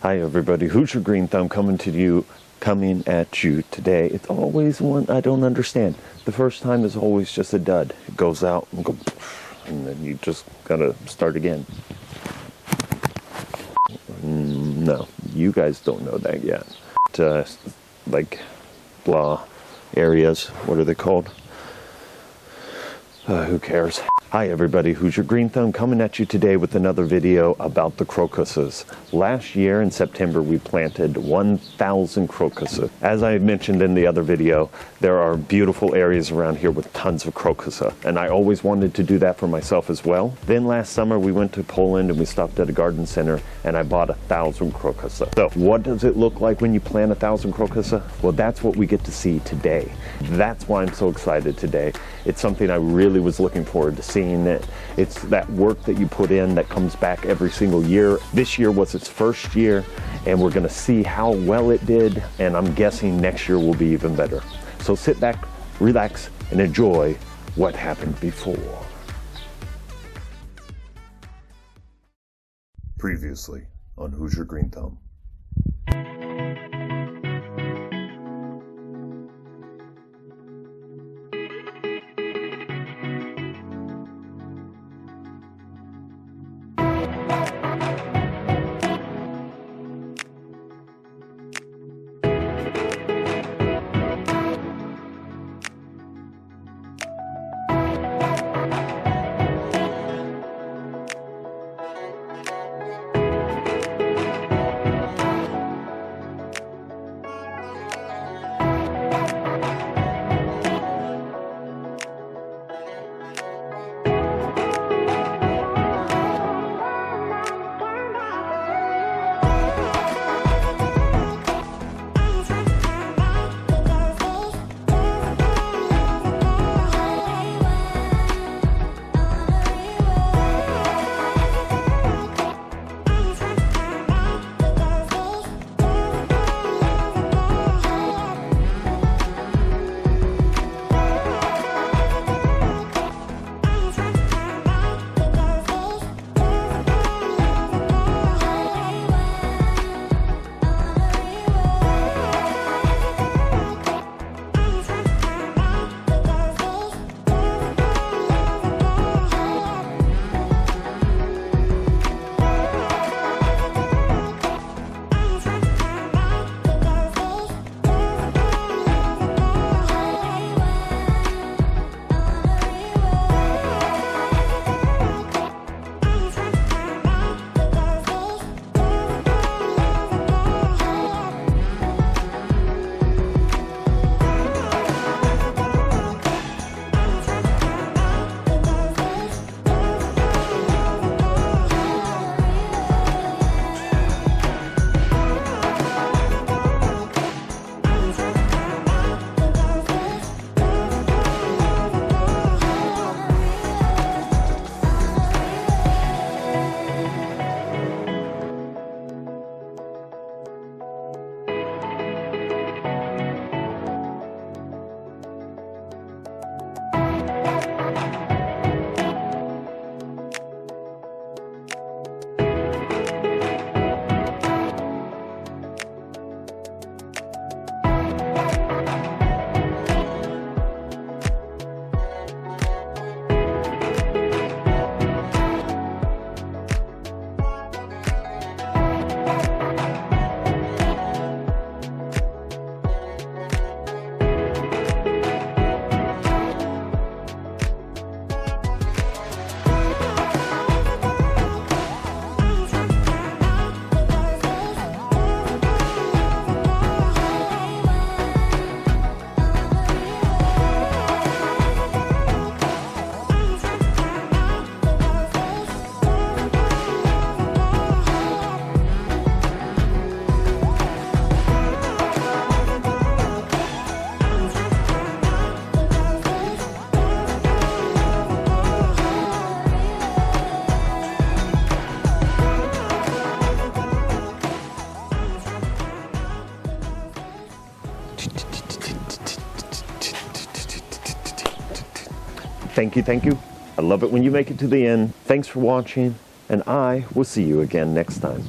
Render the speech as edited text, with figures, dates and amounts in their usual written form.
Hi everybody, Hoosier Green Thumb coming at you today. It's always one I don't understand. The first time is always just a dud. It goes out and go, and then you just gotta start again. No, you guys don't know that yet. Like blah areas, what are they called? Who cares? Hi everybody, Hoosier Green Thumb coming at you today with another video about the crocuses. Last year in September we planted 1,000 crocuses. As I mentioned in the other video, there are beautiful areas around here with tons of crocuses, and I always wanted to do that for myself as well. Then last summer we went to Poland and we stopped at a garden center and I bought 1,000 crocuses. So what does it look like when you plant 1,000 crocuses? Well, that's what we get to see today. That's why I'm so excited today. It's something I really was looking forward to seeing. That it's that work that you put in that comes back every single year. This year was its first year, and we're going to see how well it did, and I'm guessing next year will be even better. So sit back, relax, and enjoy what happened before. Previously on Hoosier Green Thumb. Thank you. I love it when you make it to the end. Thanks for watching, and I will see you again next time.